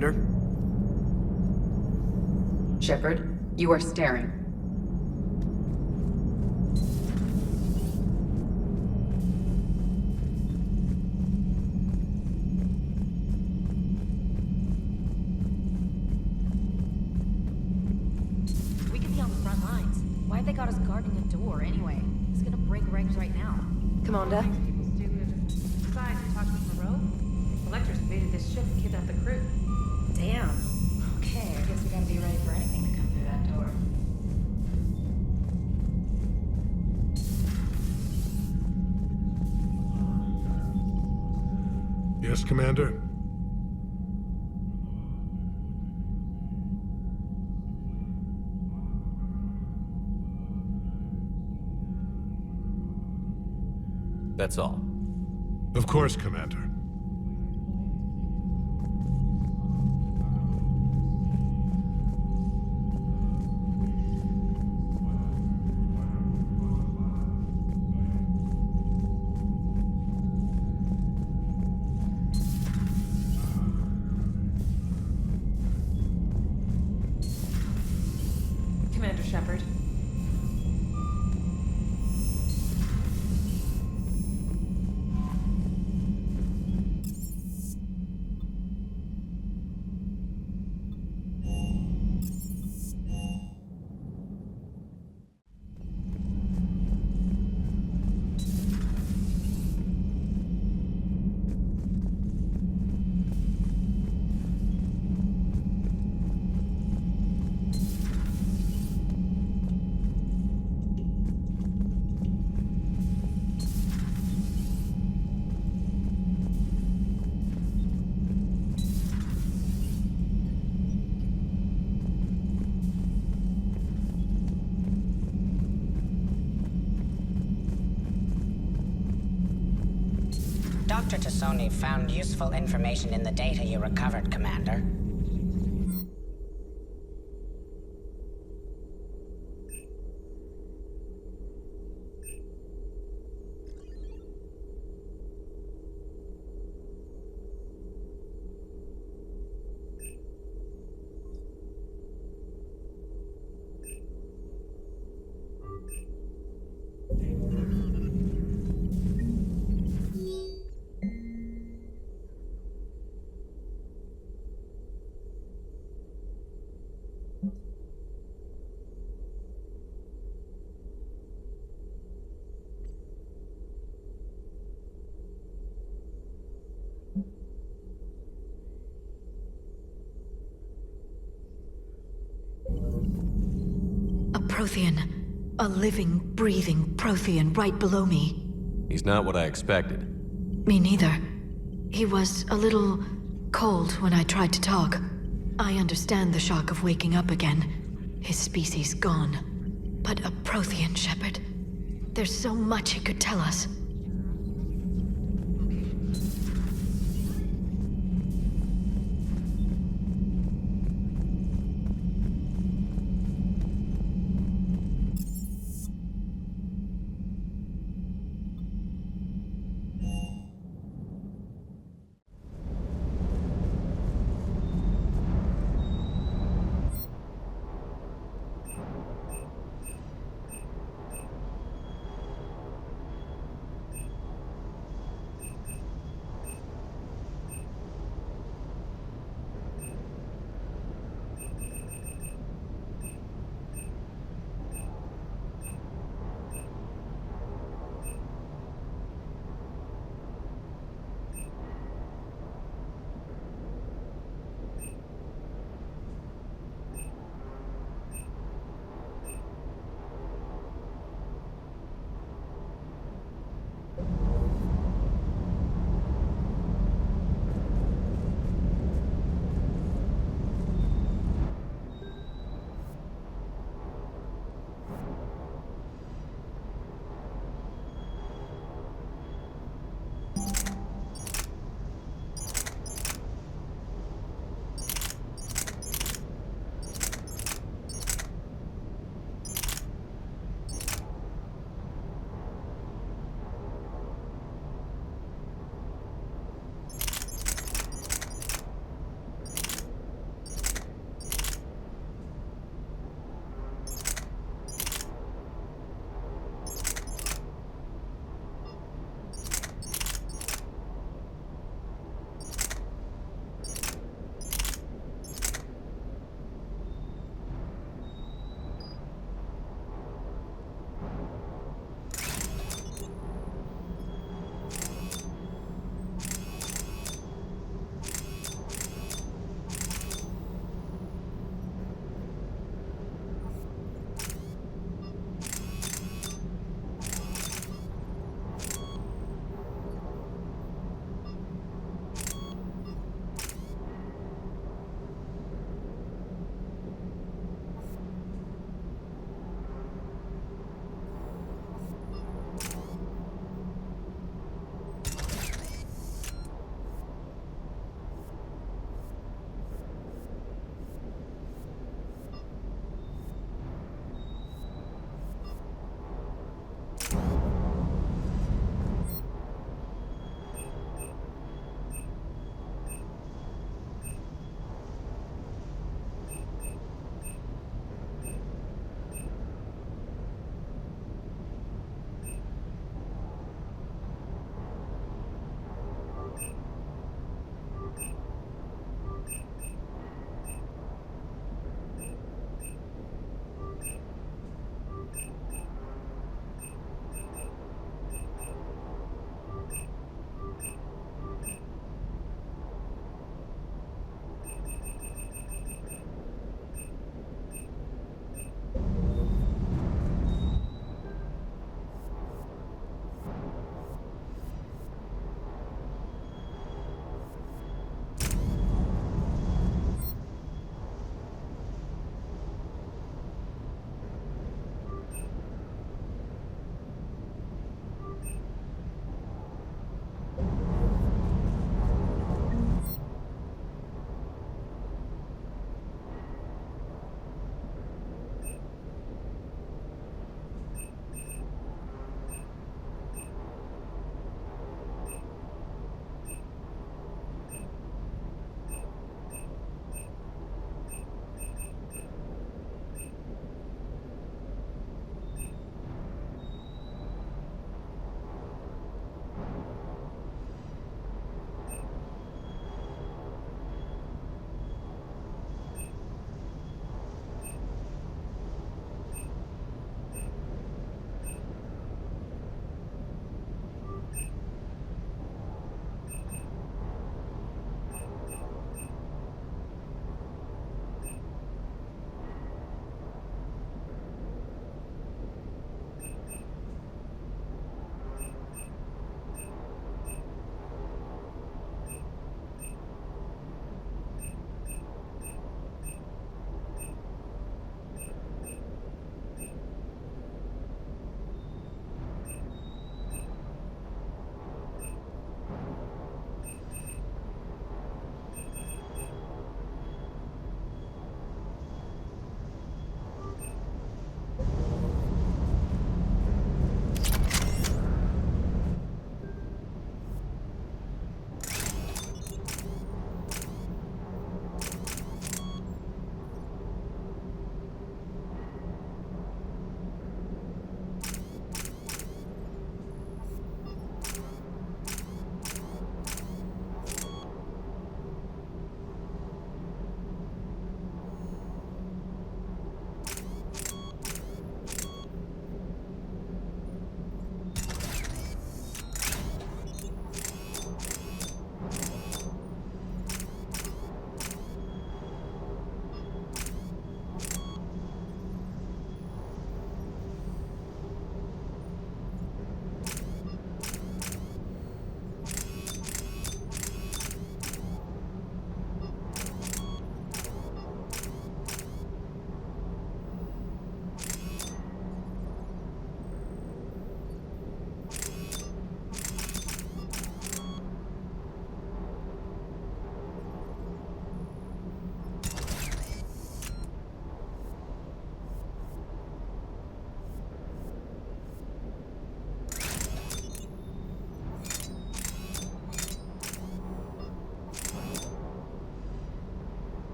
Commander. Shepard, you are staring. We could be on the front lines. Why have they got us guarding a door anyway? It's gonna break ranks right now. Commander? Makes people stupid. Besides, you talked with Moreau? Collectors invaded this ship and kidnapped the crew. Damn. Okay, I guess we gotta be ready for anything to come through that door. Yes, Commander? That's all. Of course, Commander. Commander Shepard. Dr. Tassoni found useful information in the data you recovered, Commander. A Prothean. A living, breathing Prothean right below me. He's not what I expected. Me neither. He was a little cold when I tried to talk. I understand the shock of waking up again. His species gone. But a Prothean, Shepard. There's so much he could tell us.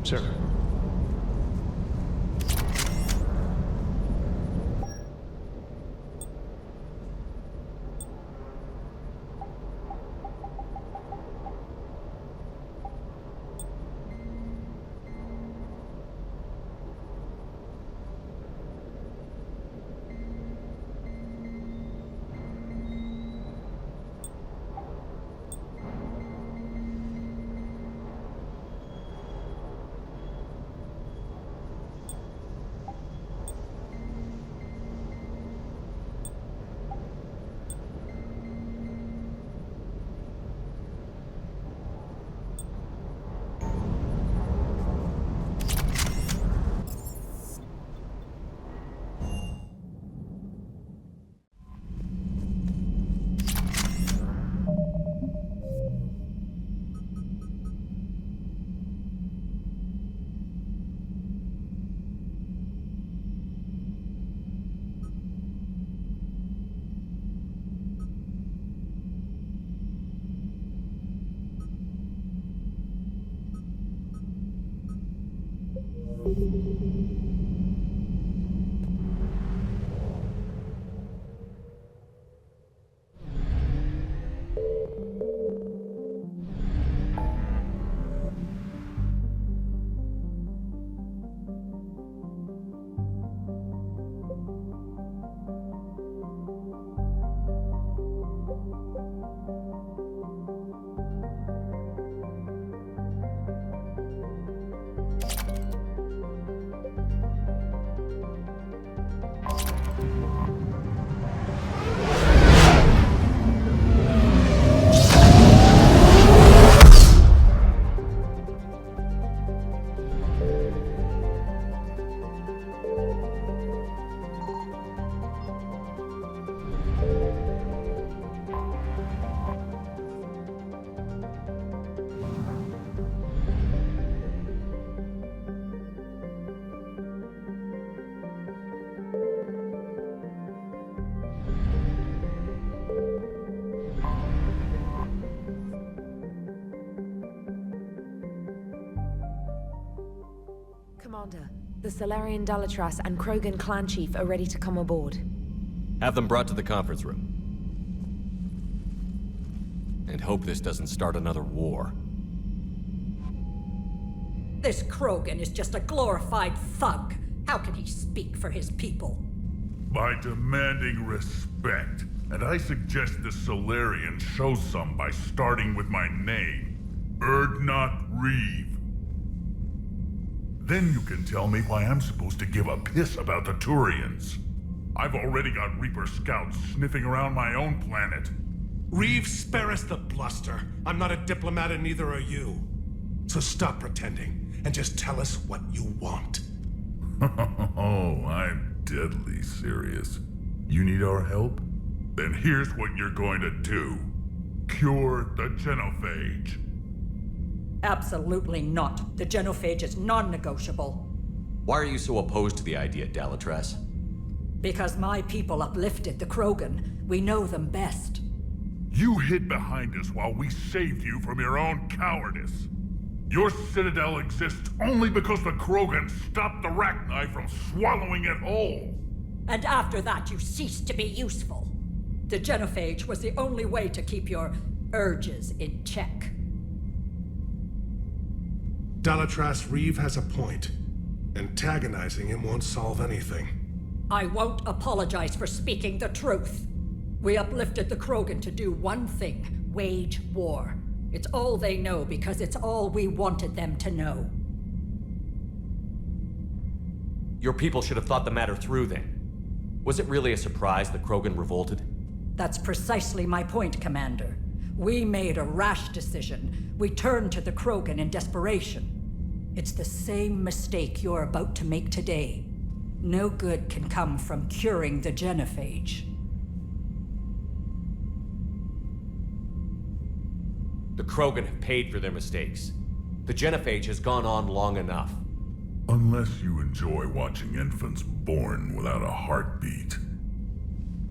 Sir. Commander, the Solarian Dalatras and Krogan clan chief are ready to come aboard. Have them brought to the conference room. And hope this doesn't start another war. This Krogan is just a glorified thug. How can he speak for his people? By demanding respect. And I suggest the Solarian show some by starting with my name. Erdnot Reeve. Then you can tell me why I'm supposed to give a piss about the Turians. I've already got Reaper scouts sniffing around my own planet. Reeve, spare us the bluster. I'm not a diplomat and neither are you. So stop pretending and just tell us what you want. Oh, I'm deadly serious. You need our help? Then here's what you're going to do. Cure the Genophage. Absolutely not. The Genophage is non-negotiable. Why are you so opposed to the idea, Dalatras? Because my people uplifted the Krogan. We know them best. You hid behind us while we saved you from your own cowardice. Your citadel exists only because the Krogan stopped the Rachni from swallowing it whole. And after that, you ceased to be useful. The Genophage was the only way to keep your urges in check. Dalatras, Reeve has a point. Antagonizing him won't solve anything. I won't apologize for speaking the truth. We uplifted the Krogan to do one thing: wage war. It's all they know because it's all we wanted them to know. Your people should have thought the matter through then. Was it really a surprise that Krogan revolted? That's precisely my point, Commander. We made a rash decision. We turned to the Krogan in desperation. It's the same mistake you're about to make today. No good can come from curing the Genophage. The Krogan have paid for their mistakes. The Genophage has gone on long enough. Unless you enjoy watching infants born without a heartbeat.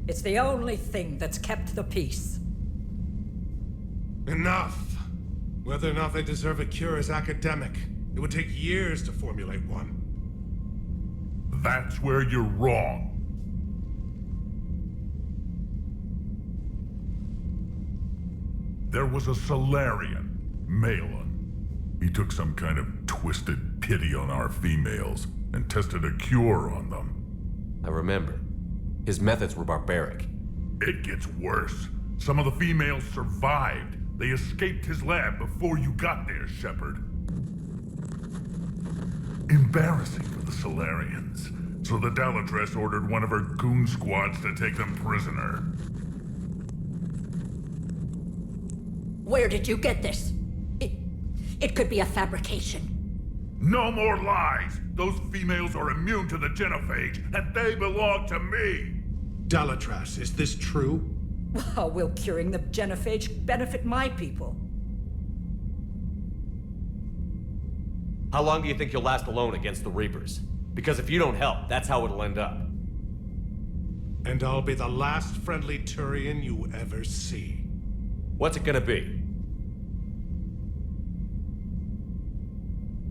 It's the only thing that's kept the peace. Enough! Whether or not they deserve a cure is academic, It would take years to formulate one. That's where you're wrong. There was a Solarian, Malin. He took some kind of twisted pity on our females and tested a cure on them. I remember. His methods were barbaric. It gets worse. Some of the females survived. They escaped his lab before you got there, Shepard. Embarrassing for the Solarians. So the Dalatress ordered one of her goon squads to take them prisoner. Where did you get this? It could be a fabrication. No more lies! Those females are immune to the Genophage, and they belong to me! Dalatrass, is this true? How will curing the Genophage benefit my people? How long do you think you'll last alone against the Reapers? Because if you don't help, that's how it'll end up. And I'll be the last friendly Turian you ever see. What's it gonna be?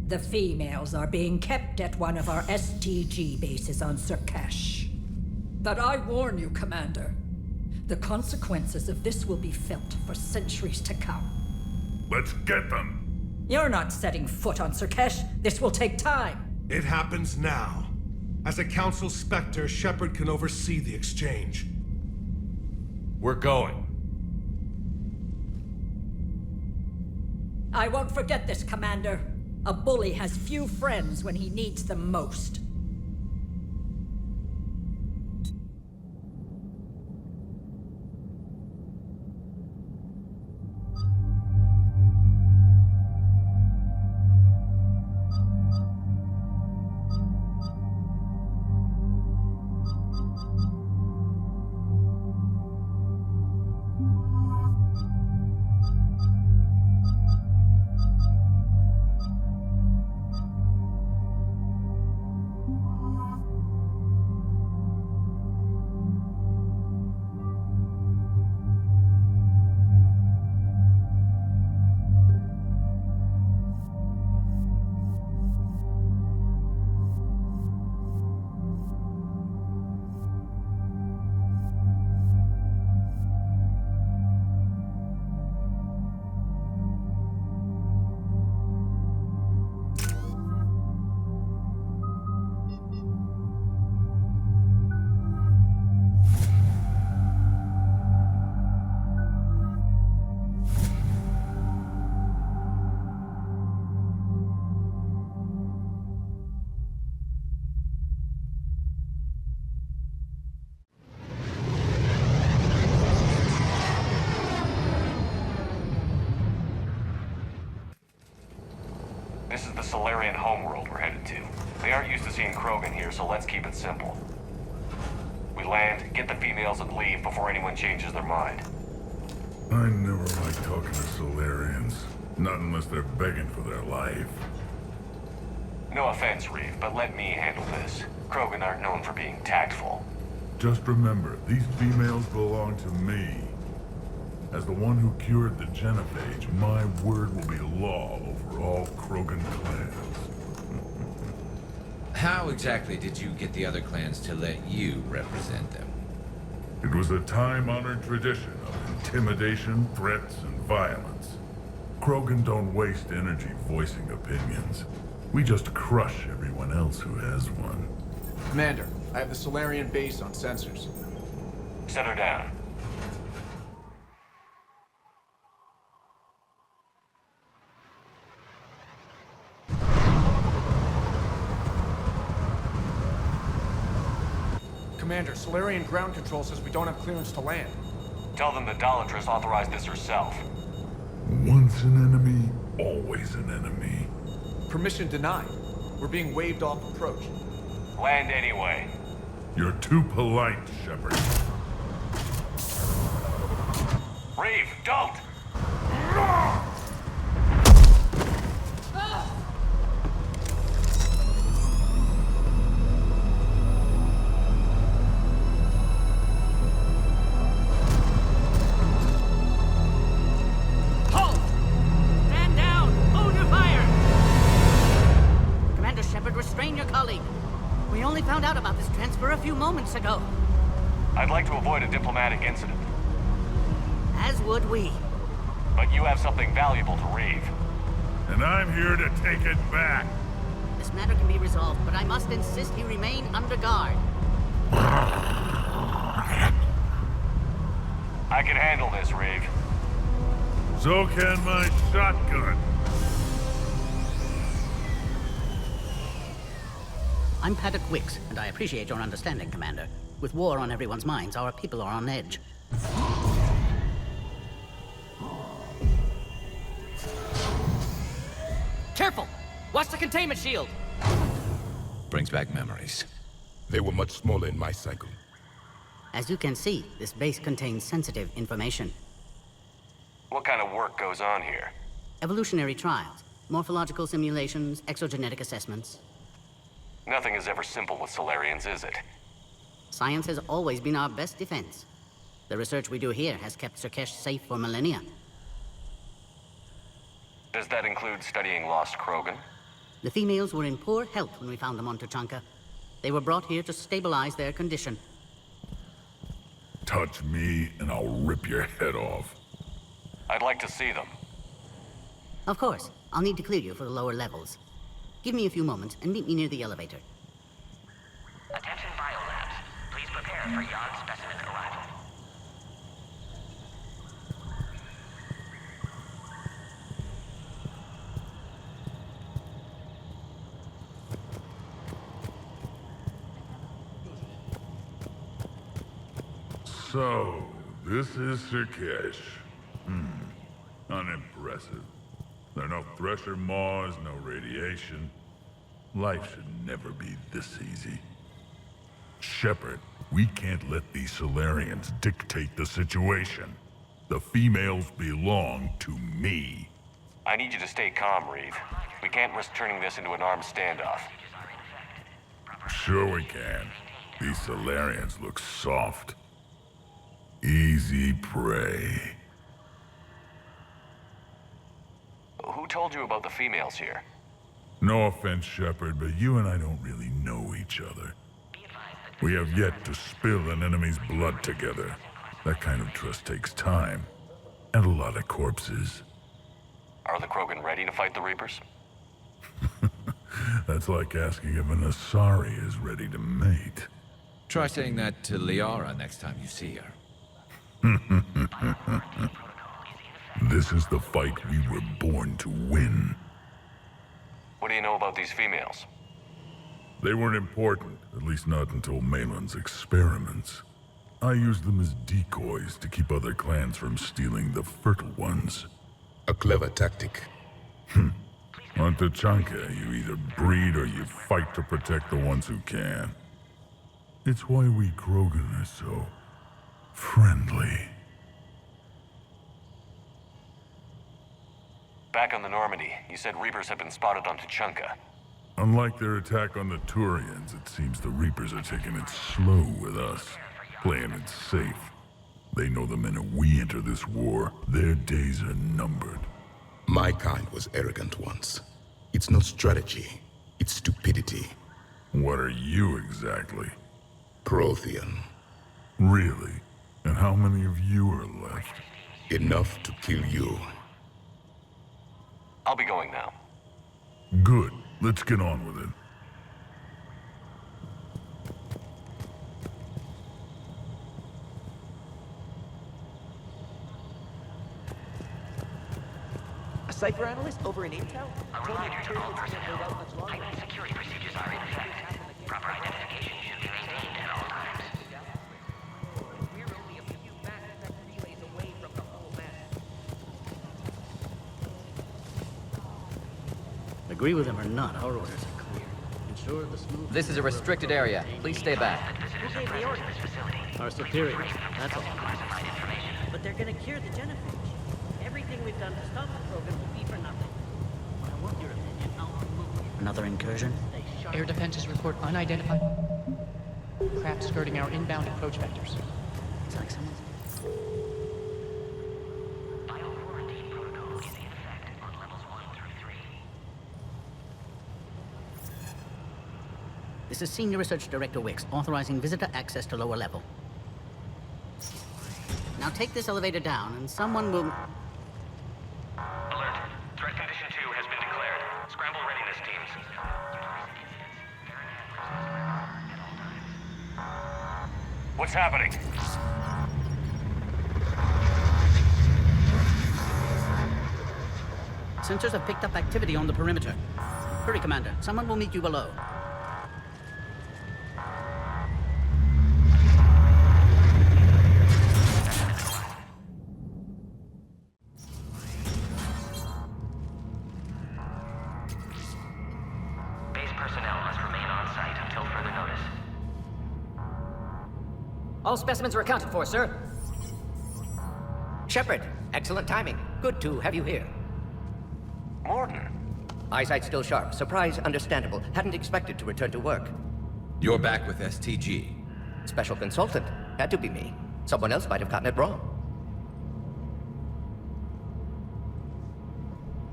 The females are being kept at one of our STG bases on Surkash. But I warn you, Commander. The consequences of this will be felt for centuries to come. Let's get them! You're not setting foot on Surkash. This will take time. It happens now. As a Council Spectre, Shepard can oversee the exchange. We're going. I won't forget this, Commander. A bully has few friends when he needs them most. This is the Solarian homeworld we're headed to. They aren't used to seeing Krogan here, so let's keep it simple. We land, get the females, and leave before anyone changes their mind. I never like talking to Solarians. Not unless they're begging for their life. No offense, Reeve, but let me handle this. Krogan aren't known for being tactful. Just remember, these females belong to me. As the one who cured the Genophage, my word will be law over all Krogan clans. How exactly did you get the other clans to let you represent them? It was a time-honored tradition of intimidation, threats, and violence. Krogan don't waste energy voicing opinions. We just crush everyone else who has one. Commander, I have the Solarian base on sensors. Set her down. Commander, Solarian ground control says we don't have clearance to land. Tell them the Dalatress authorized this herself. Once an enemy, always an enemy. Permission denied. We're being waved off approach. Land anyway. You're too polite, Shepard. Reeve, don't! Halt! Stand down! Hold your fire! found out about this transfer a few moments ago. I'd like to avoid a diplomatic incident, As would we. but you have something valuable to Reeve. And I'm here to take it back. This matter can be resolved, but I must insist he remain under guard. I can handle this, Reeve. So can my shotgun. I'm Paddock Wicks, and I appreciate your understanding, Commander. With war on everyone's minds, our people are on edge. Careful! Watch the containment shield! Brings back memories. They were much smaller in my cycle. As you can see, this base contains sensitive information. What kind of work goes on here? Evolutionary trials, morphological simulations, exogenetic assessments. Nothing is ever simple with Solarians, is it? Science has always been our best defense. The research we do here has kept Surkesh safe for millennia. Does that include studying lost Krogan? The females were in poor health when we found them on Tuchanka. They were brought here to stabilize their condition. Touch me and I'll rip your head off. I'd like to see them. Of course, I'll need to clear you for the lower levels. Give me a few moments and meet me near the elevator. Attention biolabs. Please prepare for yon specimen arrival. So, this is Surkesh. Unimpressive. There are no thresher maws, no radiation. Life should never be this easy. Shepard, we can't let these Solarians dictate the situation. The females belong to me. I need you to stay calm, Reeve. We can't risk turning this into an armed standoff. Sure we can. These Solarians look soft. Easy prey. Who told you about the females here? No offense, Shepard, but you and I don't really know each other. We have yet to spill an enemy's blood together. That kind of trust takes time. And a lot of corpses. Are the Krogan ready to fight the Reapers? That's like asking if an Asari is ready to mate. Try saying that to Liara next time you see her. This is the fight we were born to win. What do you know about these females? They weren't important, at least not until Malin's experiments. I used them as decoys to keep other clans from stealing the fertile ones. A clever tactic. On Tuchanka, you either breed or you fight to protect the ones who can. It's why we Krogan are so friendly. Back on the Normandy, you said Reapers have been spotted on Tuchanka. Unlike their attack on the Turians, it seems the Reapers are taking it slow with us, playing it safe. They know the minute we enter this war, their days are numbered. My kind was arrogant once. It's not strategy, it's stupidity. What are you exactly? Prothean. Really? And how many of you are left? Enough to kill you. I'll be going now. Good. Let's get on with it. A cipher analyst over in Intel? A reminder to all personnel. Heightened security procedures are in effect. Proper identification should be maintained at all times. We're only a few mass effect relays away from the whole mess. Agree with him or not, our orders are clear. Ensure the smooth... This is a restricted area. Please stay back. Who gave the order? Our superiors, that's all. But they're gonna cure the Genophage. Everything we've done to stop the program will be for nothing. I want your opinion. I'll remove you. Another incursion? Air defenses report unidentified craft skirting our inbound approach vectors. It's like someone's... Bio-quarantine protocol is in effect on levels 1 through 3. This is Senior Research Director Wicks, authorizing visitor access to lower level. Now take this elevator down, and someone will... Alert. Threat condition 2 has been declared. Scramble readiness teams. What's happening? Sensors have picked up activity on the perimeter. Hurry, Commander. Someone will meet you below. Base personnel must remain on site until further notice. All specimens are accounted for, sir. Shepard, excellent timing. Good to have you here. Morton. Eyesight still sharp. Surprise understandable. Hadn't expected to return to work. You're back with STG. Special consultant. Had to be me. Someone else might have gotten it wrong.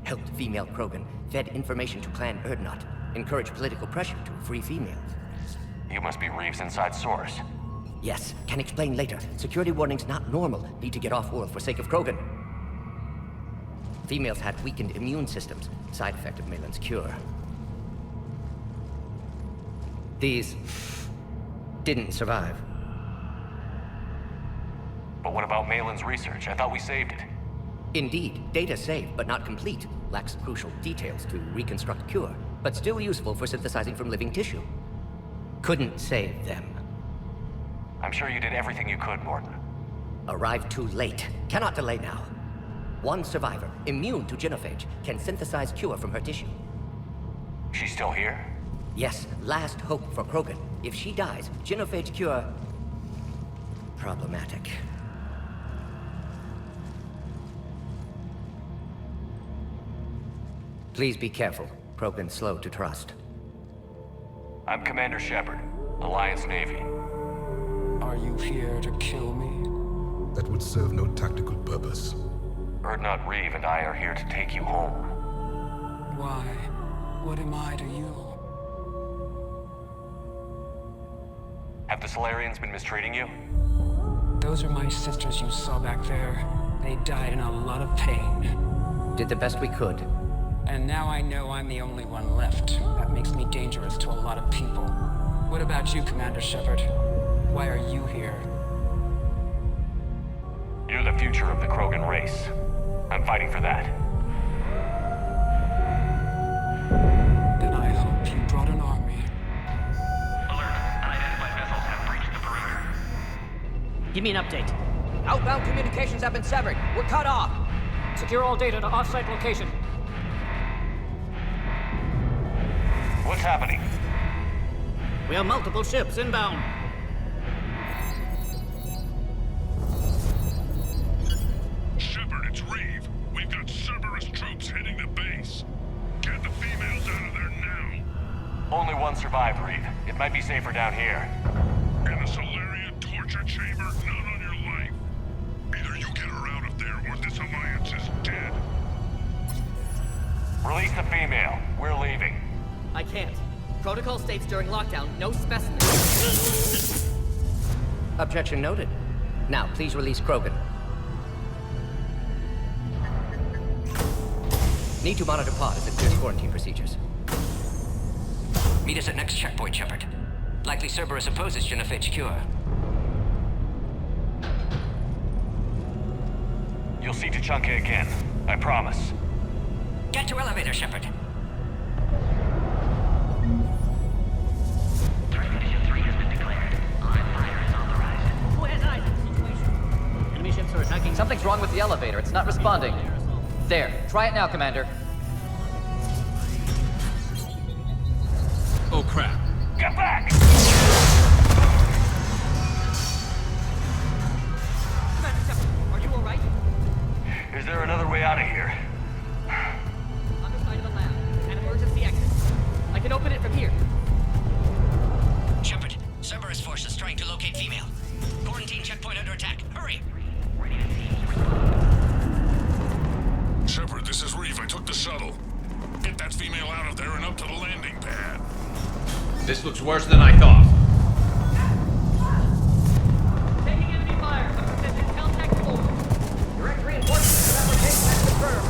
Helped female Krogan. Fed information to Clan Erdnot. Encouraged political pressure to free females. You must be Reeves' inside source. Yes, can explain later. Security warnings not normal. Need to get off-world for sake of Krogan. Females had weakened immune systems. Side effect of Malin's cure. These didn't survive. But what about Malin's research? I thought we saved it. Indeed, data saved, but not complete. Lacks crucial details to reconstruct cure, but still useful for synthesizing from living tissue. Couldn't save them. I'm sure you did everything you could, Morton. Arrived too late. Cannot delay now. One survivor, immune to genophage, can synthesize cure from her tissue. She's still here? Yes, last hope for Krogan. If she dies, genophage cure... problematic. Please be careful. Krogan's slow to trust. I'm Commander Shepard, Alliance Navy. Are you here to kill me? That would serve no tactical purpose. Erdnot Reeve and I are here to take you home. Why? What am I to you? Have the Solarians been mistreating you? Those are my sisters you saw back there. They died in a lot of pain. Did the best we could. And now I know I'm the only one left. That makes me dangerous to a lot of people. What about you, Commander Shepard? Why are you here? You're the future of the Krogan race. I'm fighting for that. Then I hope you brought an army. Alert. Unidentified vessels have breached the perimeter. Give me an update. Outbound communications have been severed. We're cut off. Secure all data to off-site location. What's happening? We have multiple ships inbound. Shepard, it's Reeve. We've got Cerberus troops heading to base. Get the females out of there now. Only one survived, Reeve. It might be safer down here. In a Solarian torture chamber, not on your life. Either you get her out of there or this alliance is dead. Release the female. We're leaving. I can't. Protocol states during lockdown, no specimens. Objection noted. Now, please release Krogan. Need to monitor pod as it clears quarantine procedures. Meet us at next checkpoint, Shepard. Likely Cerberus opposes genophage cure. You'll see Tuchanka again. I promise. Get to elevator, Shepard. Threat condition 3 has been declared. Live fire is authorized. Who has eyes on the situation? Enemy ships are attacking. Something's wrong with the elevator. It's not responding. There. Try it now, Commander. Oh, crap. Get back! Commander Shepard, are you alright? Is there another way out of here? Other side of the lab. An emergency exit. I can open it from here. Shepard, Cerberus forces trying to locate female. Quarantine checkpoint under attack. Hurry! Shepard, this is Reeve. I took the shuttle. Get that female out of there and up to the landing pad. This looks worse than I thought. Taking enemy fire. Says intel technical. Direct reinforcements of application has confirmed.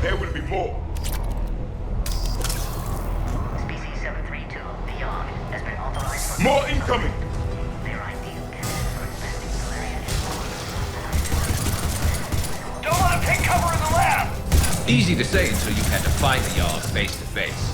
There will be more. Species 732 beyond has been authorized for... More incoming! They're ideal candidates for infesting Solarian. Don't let him take cover in the lab! Easy to say until you've had to fight the Yard face to face.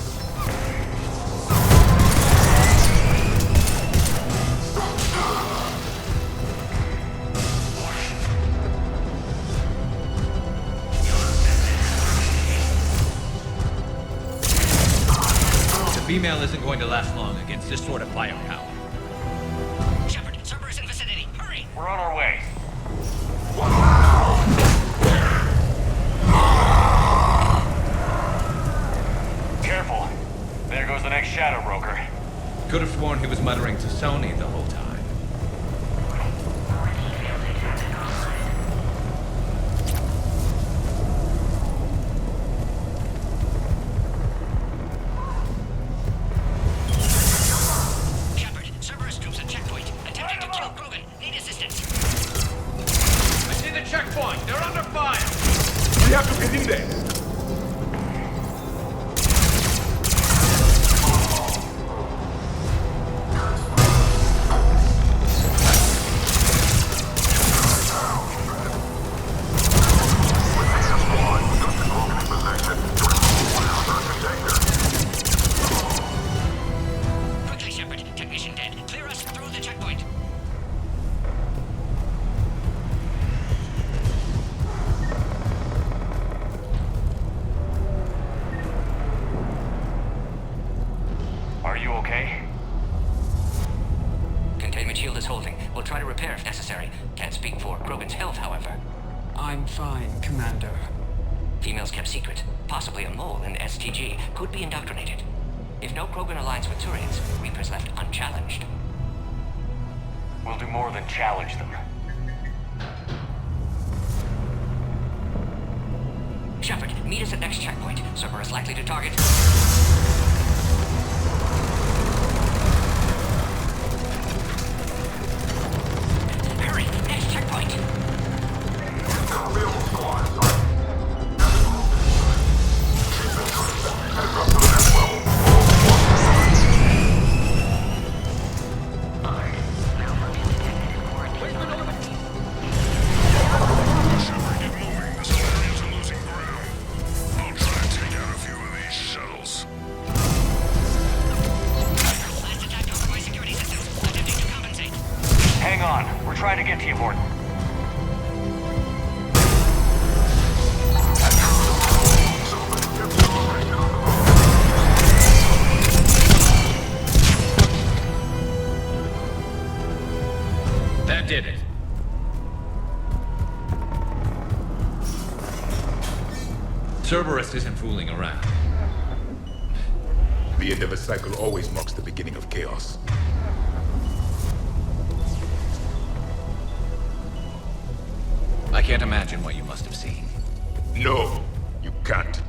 The female isn't going to last long against this sort of firepower. Shepard, Cerberus in vicinity. Hurry! We're on our way. Careful. There goes the next shadow broker. Could have sworn he was muttering to Sony the whole time. Shepard, Cerberus troops at checkpoint. Attempting to kill Krogan. Need assistance. I see the checkpoint. They're under fire. We have to get in there. Quickly, Shepard. Technician dead. Clear us through the checkpoint. Are you okay? Containment shield is holding. We'll try to repair if necessary. Can't speak for Krogan's health, however. I'm fine, Commander. Females kept secret. Possibly a mole in STG. Could be indoctrinated. If no Krogan aligns with Turians, Reapers left unchallenged. We'll do more than challenge them. Shepard, meet us at next checkpoint. Cerberus likely to target. Hurry! Next checkpoint! Hang on. We're trying to get to you, Morton. That did it. Cerberus isn't fooling around. The end of a cycle always marks the beginning of chaos. I can't imagine what you must have seen. No, you can't.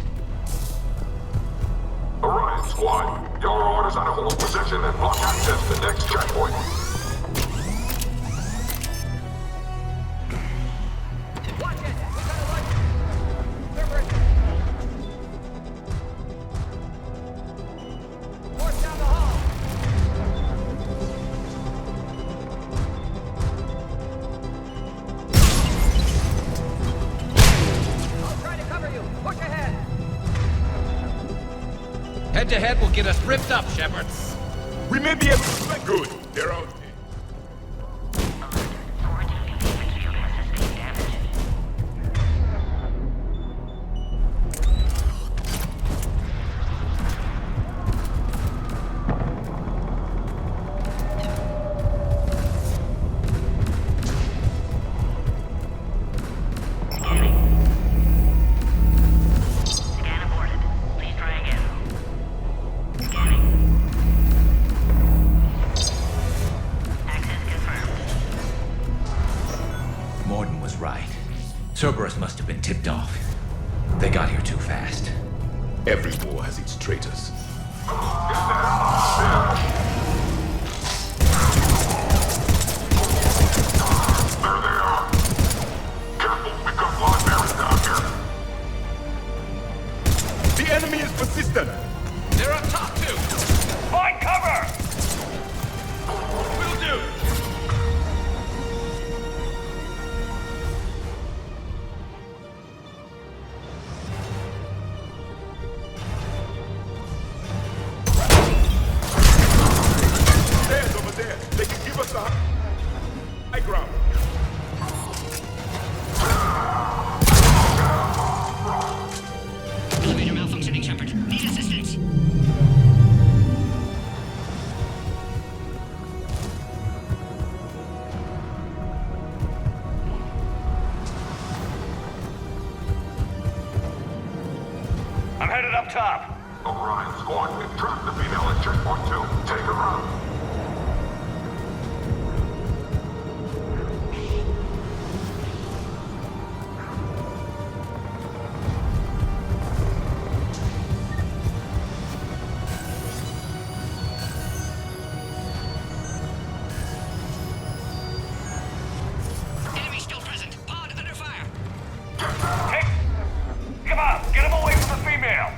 Orion Squad, your orders are to hold position and block access to the next checkpoint. Watch it! We got a light! Cerberus! Force down the hall! I'll try to cover you. Push ahead! Head-to-head will get us ripped up, Shepard. We may be able to... Good, they're out. Cerberus must have been tipped off. They got here too fast. Every war has its traitors. The enemy is persistent. They're up top too. Find cover! Will do. Stairs over there. They can give us the high ground. Elevator malfunctioning, Shepard. Need assistance. I'm headed up top. Orion squad, we've trapped the female at checkpoint 2. Take her out. Enemy still present. Pod under fire. Come on, get him away from the female.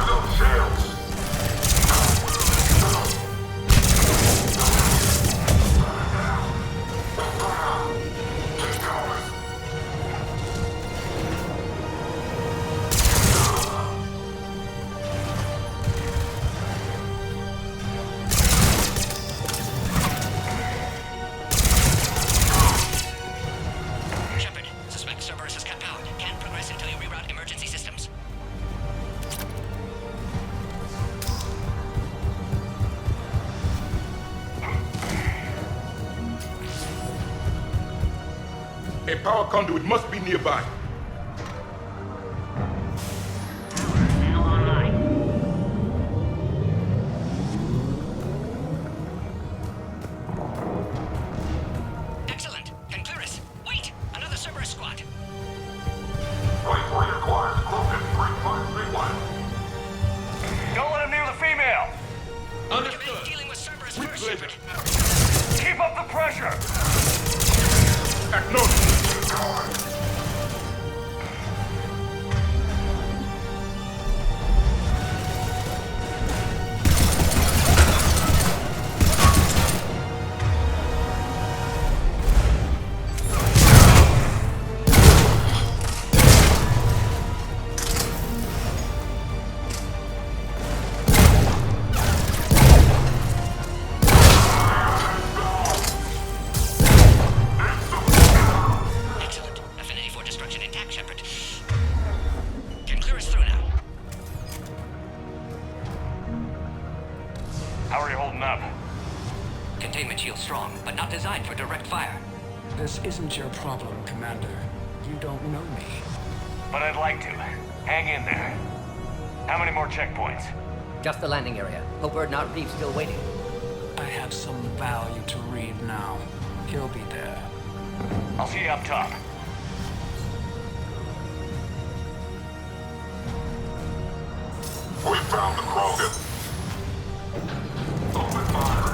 Those shields. Shepard, suspect Cerberus has cut power. Can't progress until you reroute emergency systems. A power conduit must be nearby. Now online. Excellent. Concluris. Wait! Another Cerberus squad. Waypoint acquired. Krogan 3531. Don't let him near the female. Understood. Dealing with Cerberus first, Shepard. Keep up the pressure. Acknowledge. Excellent. Affinity for destruction intact, Shepard. Concluris through now. How are you holding up? Containment shield strong, but not designed for direct fire. This isn't your problem, Commander. You don't know me. But I'd like to. Hang in there. How many more checkpoints? Just the landing area. Hope Erdnot Reeve's still waiting. I have some value to read now. He'll be there. I'll see you up top. We found the Krogan. Open fire.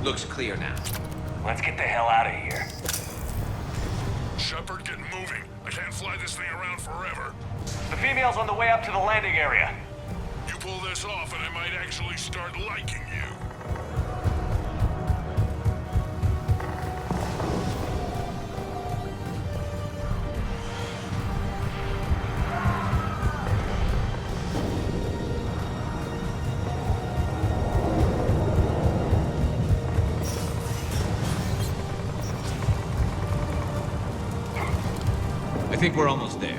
Looks clear now. Let's get the hell out of here. Shepard, get moving. I can't fly this thing around forever. The female's on the way up to the landing area. You pull this off and I might actually start liking you. I think we're almost there.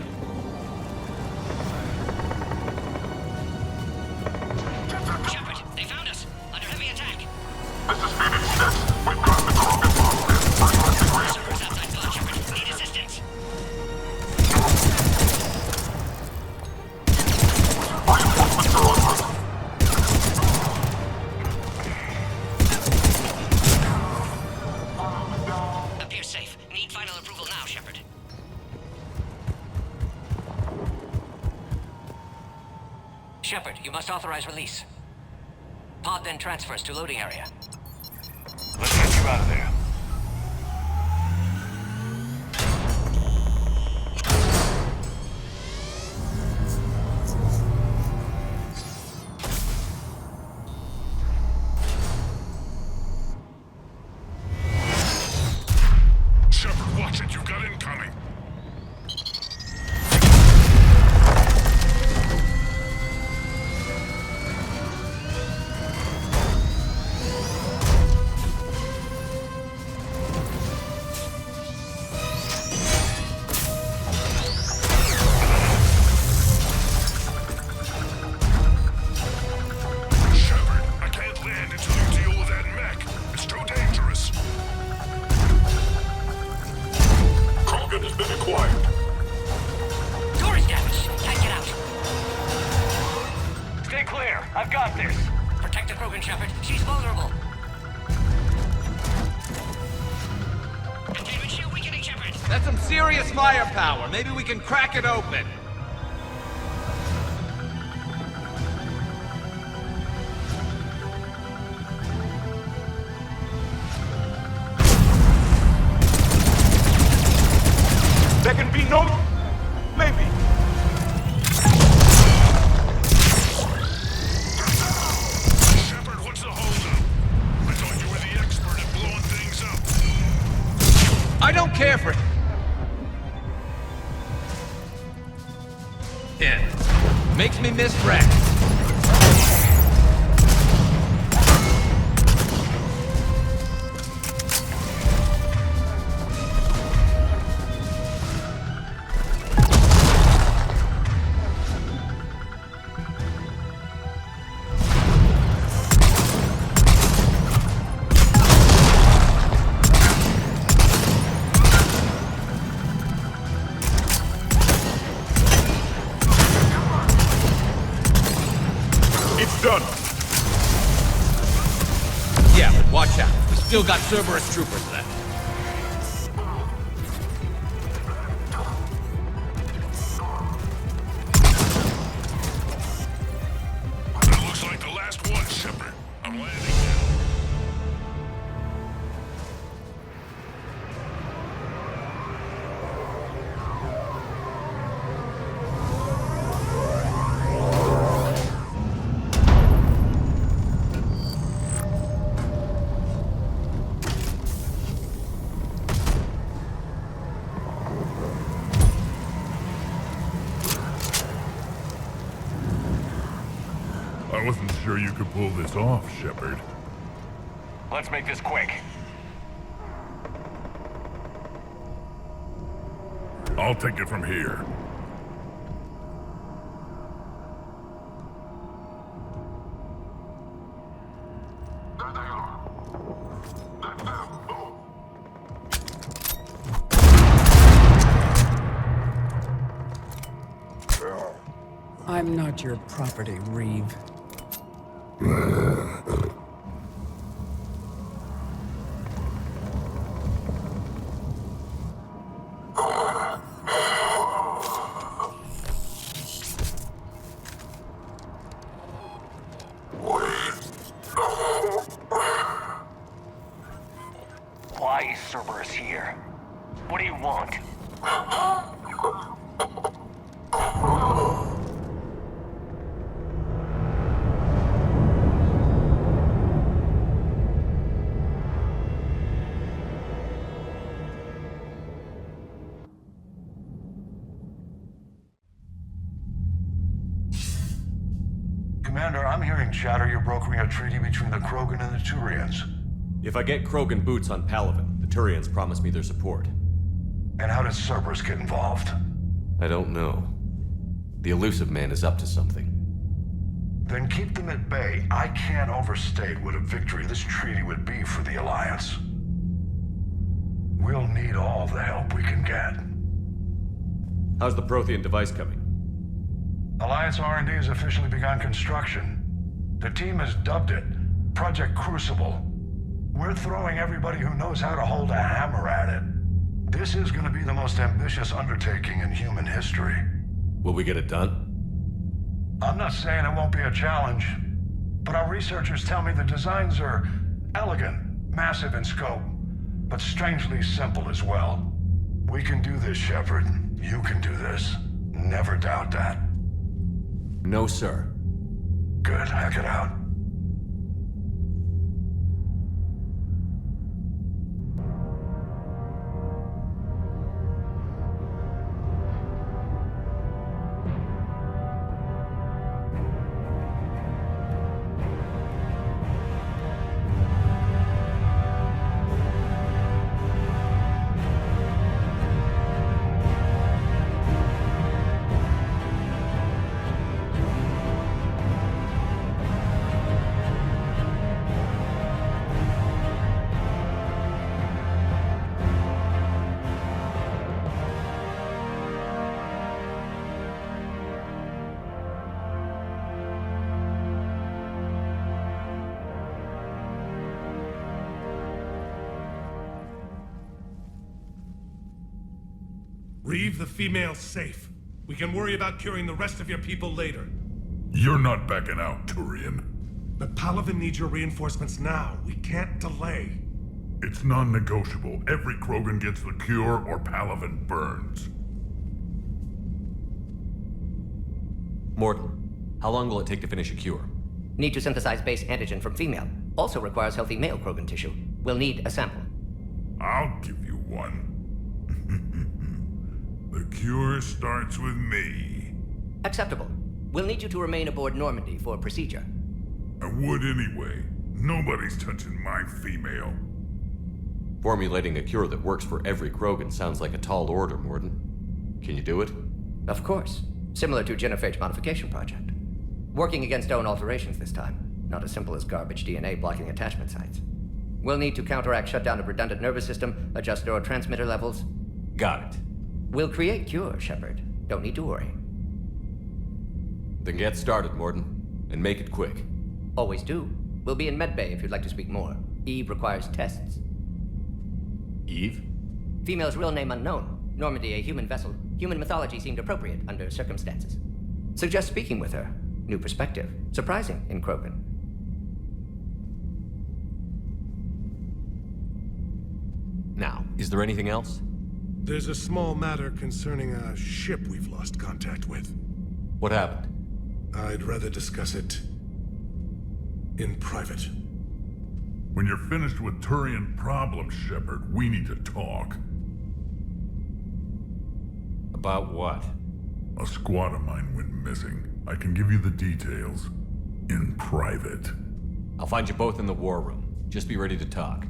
Shepard, you must authorize release. Pod then transfers to loading area. Let's get you out of there. Shepard, watch it. You got incoming. I've got this. Protect the Krogan, Shepard. She's vulnerable. Containment shield weakening, Shepard. That's some serious firepower. Maybe we can crack it open. There can be no... maybe. Shepard, what's the holdup? I thought you were the expert at blowing things up. I don't care for... In. Makes me miss Rex. Done. Yeah, but watch out. We still got Cerberus troopers left. That looks like the last one, Shepard. I'm landing now. I wasn't sure you could pull this off, Shepard. Let's make this quick. I'll take it from here. There they are. That's them. Move. I'm not your property, Reeve. Why is Cerberus here? What do you want? Commander, I'm hearing chatter you're brokering a treaty between the Krogan and the Turians. If I get Krogan boots on Palaven, the Turians promise me their support. And how does Cerberus get involved? I don't know. The elusive man is up to something. Then keep them at bay. I can't overstate what a victory this treaty would be for the Alliance. We'll need all the help we can get. How's the Prothean device coming? Alliance R&D has officially begun construction. The team has dubbed it Project Crucible. We're throwing everybody who knows how to hold a hammer at it. This is going to be the most ambitious undertaking in human history. Will we get it done? I'm not saying it won't be a challenge, but our researchers tell me the designs are elegant, massive in scope, but strangely simple as well. We can do this, Shepard. You can do this. Never doubt that. No, sir. Good, hack it out. Leave the females safe. We can worry about curing the rest of your people later. You're not backing out, Turian. But Palaven needs your reinforcements now. We can't delay. It's non-negotiable. Every Krogan gets the cure, or Palaven burns. Morton, how long will it take to finish a cure? Need to synthesize base antigen from female. Also requires healthy male Krogan tissue. We'll need a sample. I'll give you one. The cure starts with me. Acceptable. We'll need you to remain aboard Normandy for procedure. I would anyway. Nobody's touching my female. Formulating a cure that works for every Krogan sounds like a tall order, Morton. Can you do it? Of course. Similar to Genophage modification project. Working against own alterations this time. Not as simple as garbage DNA blocking attachment sites. We'll need to counteract shutdown of redundant nervous system, adjust neurotransmitter levels. Got it. We'll create cure, Shepard. Don't need to worry. Then get started, Morton. And make it quick. Always do. We'll be in medbay if you'd like to speak more. Eve requires tests. Eve? Female's real name unknown. Normandy, a human vessel. Human mythology seemed appropriate under circumstances. Suggest speaking with her. New perspective. Surprising in Krogan. Now, is there anything else? There's a small matter concerning a ship we've lost contact with. What happened? I'd rather discuss it in private. When you're finished with Turian problems, Shepard, we need to talk. About what? A squad of mine went missing. I can give you the details. In private. I'll find you both in the war room. Just be ready to talk.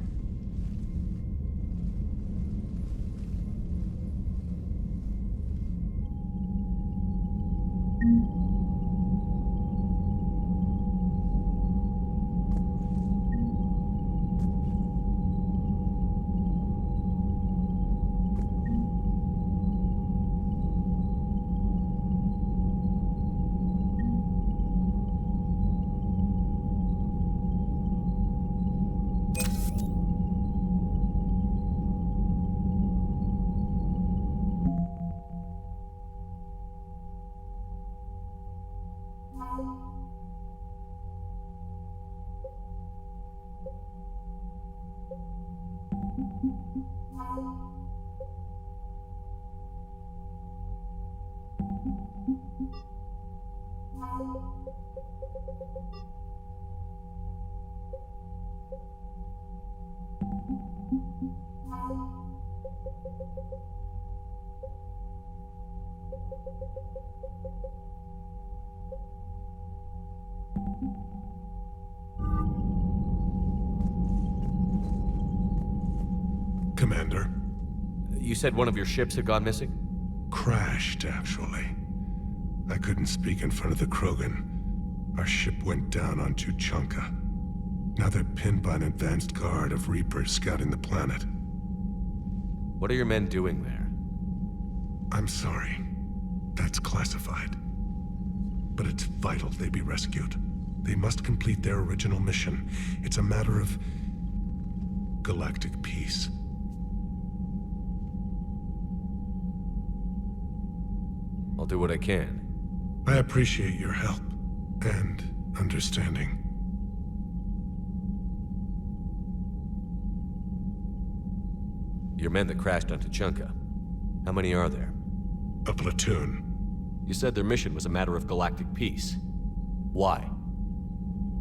Commander. You said one of your ships had gone missing? Crashed, actually. I couldn't speak in front of the Krogan. Our ship went down on Tuchanka. Now they're pinned by an advanced guard of Reapers scouting the planet. What are your men doing there? I'm sorry. That's classified. But it's vital they be rescued. They must complete their original mission. It's a matter of galactic peace. I'll do what I can. I appreciate your help and understanding. Your men that crashed on Tuchanka. How many are there? A platoon. You said their mission was a matter of galactic peace. Why?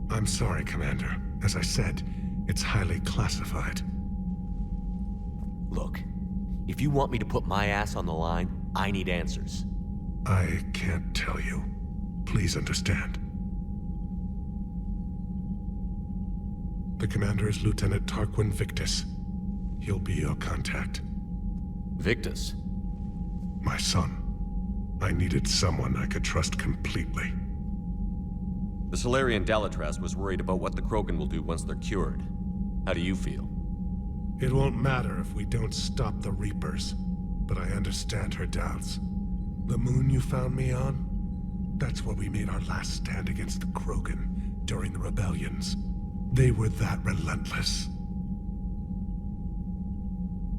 I'm sorry, Commander. As I said, it's highly classified. Look, if you want me to put my ass on the line, I need answers. I can't tell you. Please understand. The commander is Lieutenant Tarquin Victus. He'll be your contact. Victus? My son. I needed someone I could trust completely. The Solarian Dalatraz was worried about what the Krogan will do once they're cured. How do you feel? It won't matter if we don't stop the Reapers, but I understand her doubts. The moon you found me on? That's where we made our last stand against the Krogan during the rebellions. They were that relentless.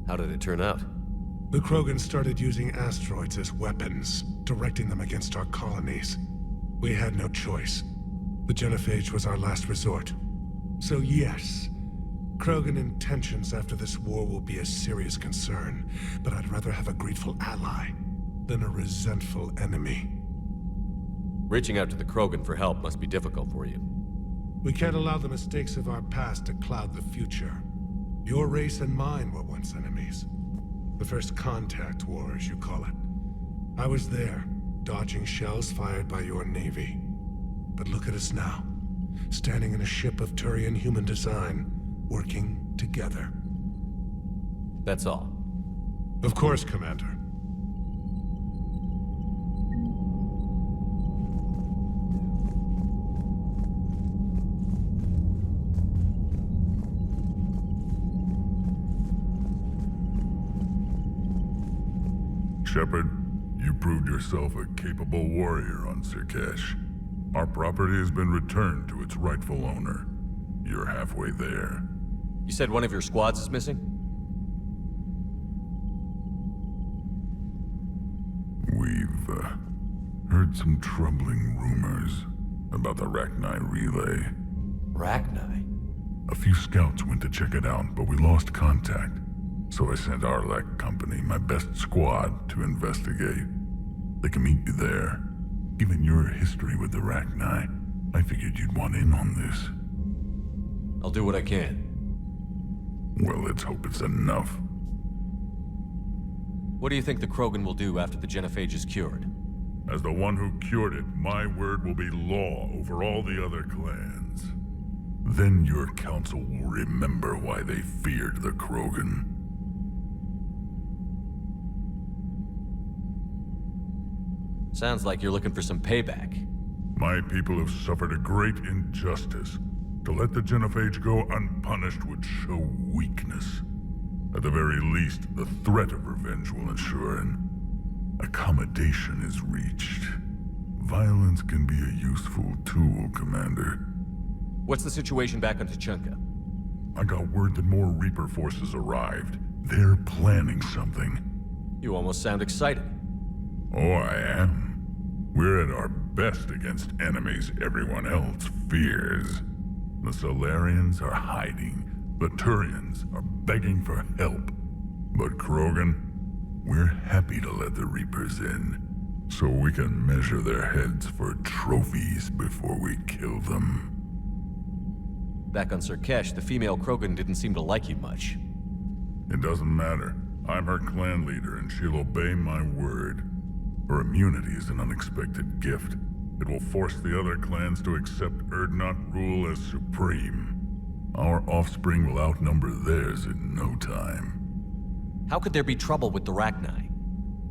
How did it turn out? The Krogan started using asteroids as weapons, directing them against our colonies. We had no choice. The Genophage was our last resort. So yes, Krogan intentions after this war will be a serious concern, but I'd rather have a grateful ally than a resentful enemy. Reaching out to the Krogan for help must be difficult for you. We can't allow the mistakes of our past to cloud the future. Your race and mine were once enemies. The first contact war, as you call it. I was there, dodging shells fired by your navy. But look at us now, standing in a ship of Turian human design, working together. That's all. Of course, Commander. Shepard, you proved yourself a capable warrior on Surkesh. Our property has been returned to its rightful owner. You're halfway there. You said one of your squads is missing? We've heard some troubling rumors about the Rachni relay. Rachni? A few scouts went to check it out, but we lost contact. So I sent Arlec Company, my best squad, to investigate. They can meet you there. Given your history with the Rachni, I figured you'd want in on this. I'll do what I can. Well, let's hope it's enough. What do you think the Krogan will do after the Genophage is cured? As the one who cured it, my word will be law over all the other clans. Then your council will remember why they feared the Krogan. Sounds like you're looking for some payback. My people have suffered a great injustice. To let the Genophage go unpunished would show weakness. At the very least, the threat of revenge will ensure an accommodation is reached. Violence can be a useful tool, Commander. What's the situation back on Tuchanka? I got word that more Reaper forces arrived. They're planning something. You almost sound excited. Oh, I am. We're at our best against enemies everyone else fears. The Solarians are hiding. The Turians are begging for help. But Krogan, we're happy to let the Reapers in, so we can measure their heads for trophies before we kill them. Back on Surkesh, the female Krogan didn't seem to like you much. It doesn't matter. I'm her clan leader, and she'll obey my word. Her immunity is an unexpected gift. It will force the other clans to accept Urdnot rule as supreme. Our offspring will outnumber theirs in no time. How could there be trouble with the Rachni?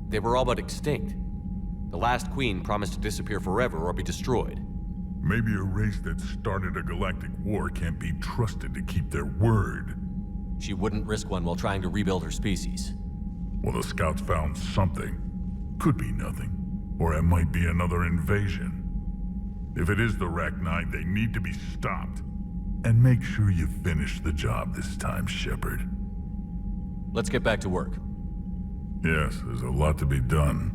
They were all but extinct. The last queen promised to disappear forever or be destroyed. Maybe a race that started a galactic war can't be trusted to keep their word. She wouldn't risk one while trying to rebuild her species. Well, the scouts found something. Could be nothing. Or it might be another invasion. If it is the Rachni, they need to be stopped. And make sure you finish the job this time, Shepard. Let's get back to work. Yes, there's a lot to be done.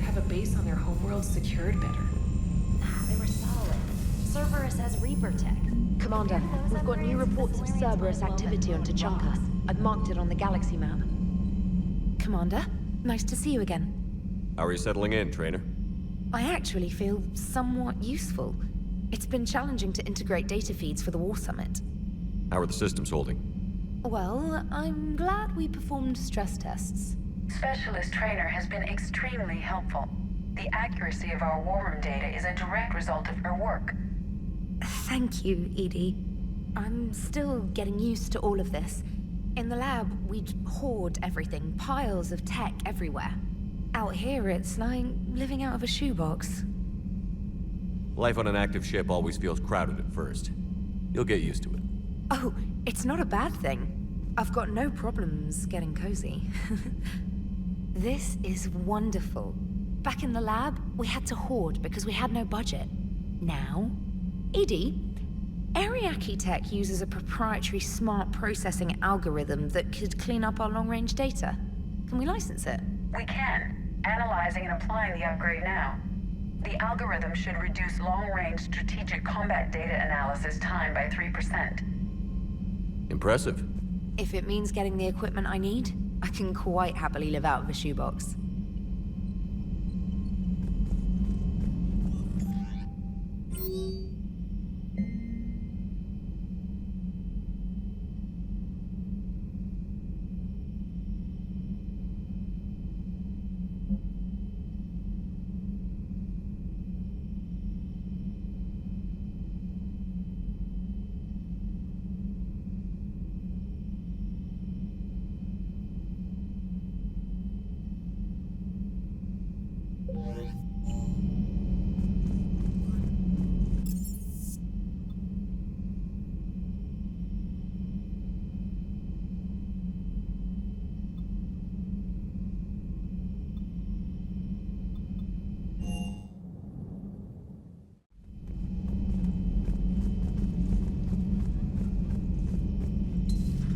have a base on their homeworld secured better. They were solid. Cerberus has Reaper tech. Commander, we've got new reports of Cerberus activity on Tuchanka. I've marked it on the galaxy map. Commander, nice to see you again. How are you settling in, Trainer? I actually feel somewhat useful. It's been challenging to integrate data feeds for the War Summit. How are the systems holding? Well, I'm glad we performed stress tests. Specialist Trainer has been extremely helpful. The accuracy of our war room data is a direct result of her work. Thank you, Edie. I'm still getting used to all of this. In the lab, we'd hoard everything, piles of tech everywhere. Out here, it's like living out of a shoebox. Life on an active ship always feels crowded at first. You'll get used to it. Oh, it's not a bad thing. I've got no problems getting cozy. This is wonderful. Back in the lab, we had to hoard because we had no budget. Now, Edie, Ariake Tech uses a proprietary smart processing algorithm that could clean up our long-range data. Can we license it? We can. Analyzing and applying the upgrade now. The algorithm should reduce long-range strategic combat data analysis time by 3%. Impressive. If it means getting the equipment I need, I can quite happily live out of a shoebox.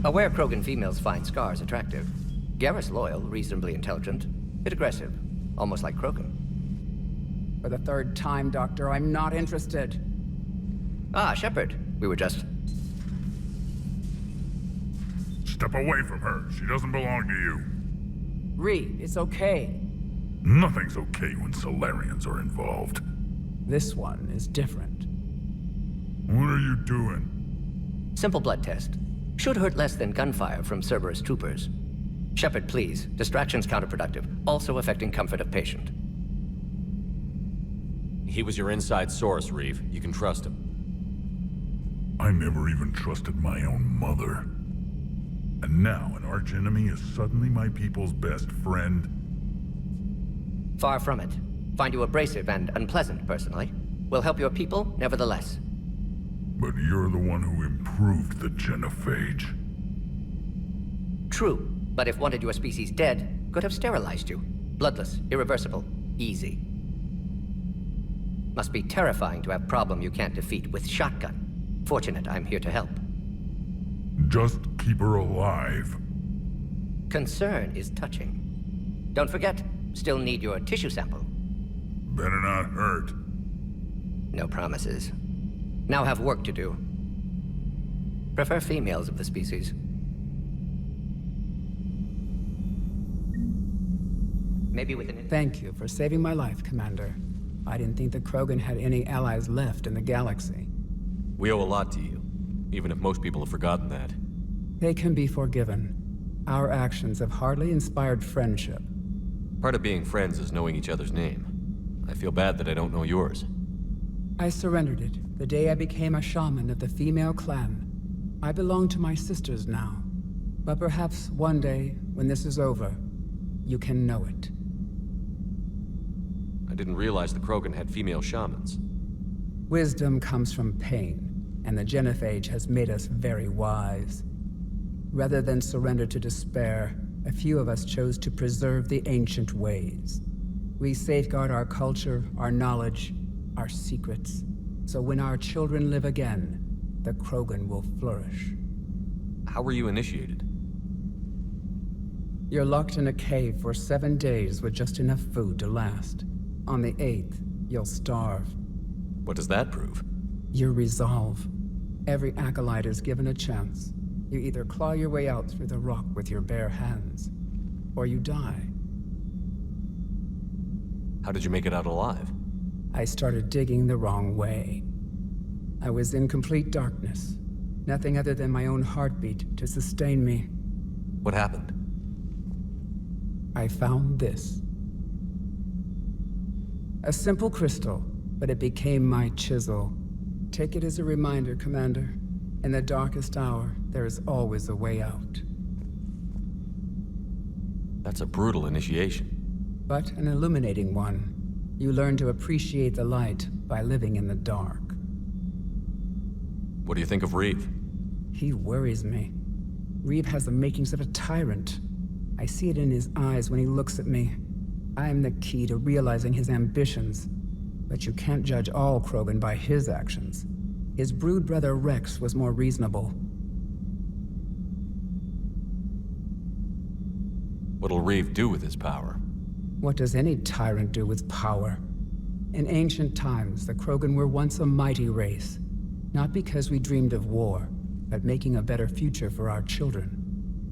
Aware Krogan females find scars attractive. Garrus loyal, reasonably intelligent, bit aggressive, almost like Krogan. For the third time, Doctor, I'm not interested. Ah, Shepard. We were just... Step away from her. She doesn't belong to you. Reed, it's okay. Nothing's okay when Solarians are involved. This one is different. What are you doing? Simple blood test. Should hurt less than gunfire from Cerberus troopers. Shepard, please. Distraction's counterproductive, also affecting comfort of patient. He was your inside source, Reeve. You can trust him. I never even trusted my own mother. And now an archenemy is suddenly my people's best friend? Far from it. Find you abrasive and unpleasant, personally. Will help your people, nevertheless. But you're the one who improved the genophage. True, but if wanted your species dead, could have sterilized you. Bloodless, irreversible, easy. Must be terrifying to have problem you can't defeat with shotgun. Fortunate I'm here to help. Just keep her alive. Concern is touching. Don't forget, still need your tissue sample. Better not hurt. No promises. Now have work to do. Prefer females of the species. Maybe with an... Thank you for saving my life, Commander. I didn't think the Krogan had any allies left in the galaxy. We owe a lot to you, even if most people have forgotten that. They can be forgiven. Our actions have hardly inspired friendship. Part of being friends is knowing each other's name. I feel bad that I don't know yours. I surrendered it the day I became a shaman of the female clan. I belong to my sisters now. But perhaps one day, when this is over, you can know it. I didn't realize the Krogan had female shamans. Wisdom comes from pain, and the Genophage has made us very wise. Rather than surrender to despair, a few of us chose to preserve the ancient ways. We safeguard our culture, our knowledge, our secrets. So when our children live again, the Krogan will flourish. How were you initiated? You're locked in a cave for 7 days with just enough food to last. On the 8th, you'll starve. What does that prove? Your resolve. Every acolyte is given a chance. You either claw your way out through the rock with your bare hands, or you die. How did you make it out alive? I started digging the wrong way. I was in complete darkness. Nothing other than my own heartbeat to sustain me. What happened? I found this. A simple crystal, but it became my chisel. Take it as a reminder, Commander. In the darkest hour, there is always a way out. That's a brutal initiation. But an illuminating one. You learn to appreciate the light by living in the dark. What do you think of Reeve? He worries me. Reeve has the makings of a tyrant. I see it in his eyes when he looks at me. I am the key to realizing his ambitions. But you can't judge all Krogan by his actions. His brood brother Rex was more reasonable. What'll Reeve do with his power? What does any tyrant do with power? In ancient times, the Krogan were once a mighty race. Not because we dreamed of war, but making a better future for our children.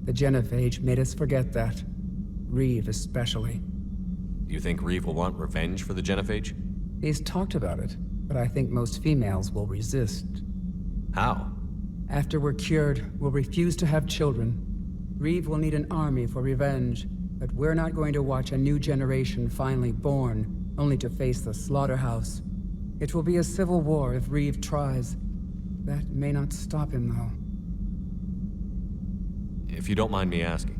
The Genophage made us forget that. Reeve especially. You think Reeve will want revenge for the Genophage? He's talked about it, but I think most females will resist. How? After we're cured, we'll refuse to have children. Reeve will need an army for revenge, but we're not going to watch a new generation finally born, only to face the slaughterhouse. It will be a civil war if Reeve tries. That may not stop him, though. If you don't mind me asking,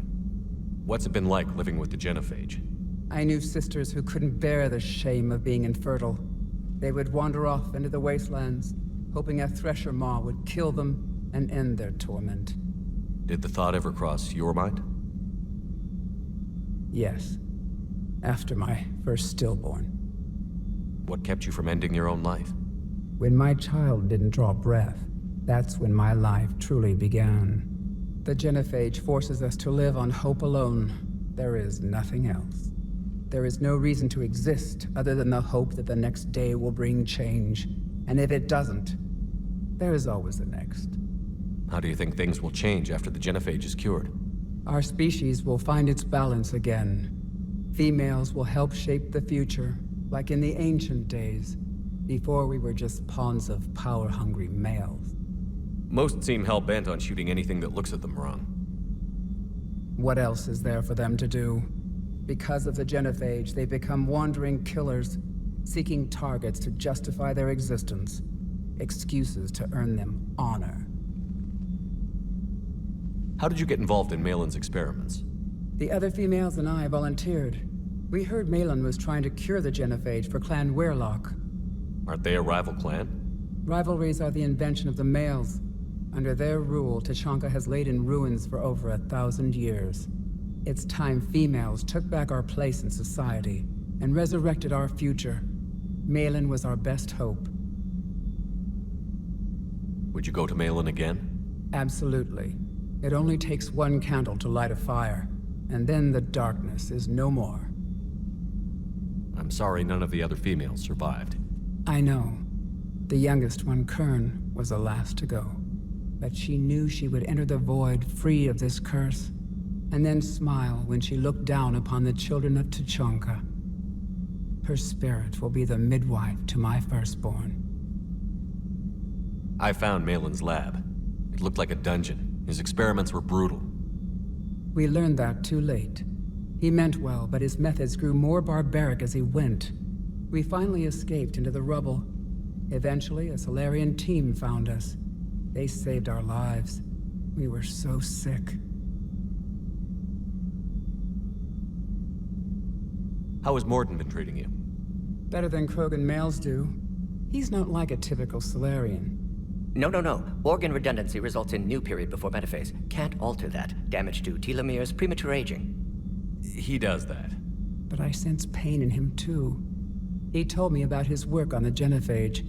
what's it been like living with the Genophage? I knew sisters who couldn't bear the shame of being infertile. They would wander off into the wastelands, hoping a thresher maw would kill them and end their torment. Did the thought ever cross your mind? Yes. After my first stillborn. What kept you from ending your own life? When my child didn't draw breath, that's when my life truly began. The Genophage forces us to live on hope alone. There is nothing else. There is no reason to exist other than the hope that the next day will bring change. And if it doesn't, there is always the next. How do you think things will change after the Genophage is cured? Our species will find its balance again. Females will help shape the future, like in the ancient days, before we were just pawns of power-hungry males. Most seem hell-bent on shooting anything that looks at them wrong. What else is there for them to do? Because of the Genophage, they become wandering killers, seeking targets to justify their existence, excuses to earn them honor. How did you get involved in Malin's experiments? The other females and I volunteered. We heard Malin was trying to cure the Genophage for Clan Weirlock. Aren't they a rival clan? Rivalries are the invention of the males. Under their rule, Tuchanka has laid in ruins for over 1,000 years. It's time females took back our place in society and resurrected our future. Malin was our best hope. Would you go to Malin again? Absolutely. It only takes one candle to light a fire, and then the darkness is no more. I'm sorry none of the other females survived. I know. The youngest one, Kern, was the last to go. But she knew she would enter the void free of this curse, and then smile when she looked down upon the children of Tuchanka. Her spirit will be the midwife to my firstborn. I found Malin's lab. It looked like a dungeon. His experiments were brutal. We learned that too late. He meant well, but his methods grew more barbaric as he went. We finally escaped into the rubble. Eventually, a Solarian team found us. They saved our lives. We were so sick. How has Morden been treating you? Better than Krogan males do. He's not like a typical Solarian. No. Organ redundancy results in new period before metaphase. Can't alter that. Damage to telomeres, premature aging. He does that. But I sense pain in him too. He told me about his work on the Genophage.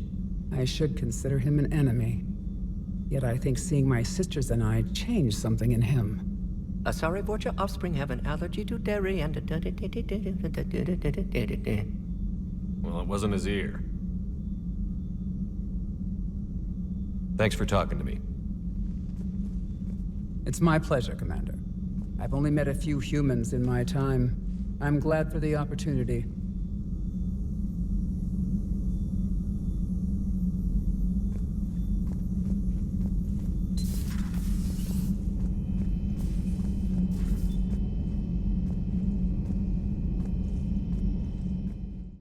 I should consider him an enemy. Yet I think seeing my sisters and I changed something in him. Sorry, Vorcha, offspring have an allergy to dairy and... Well, it wasn't his ear. Thanks for talking to me. It's my pleasure, Commander. I've only met a few humans in my time. I'm glad for the opportunity.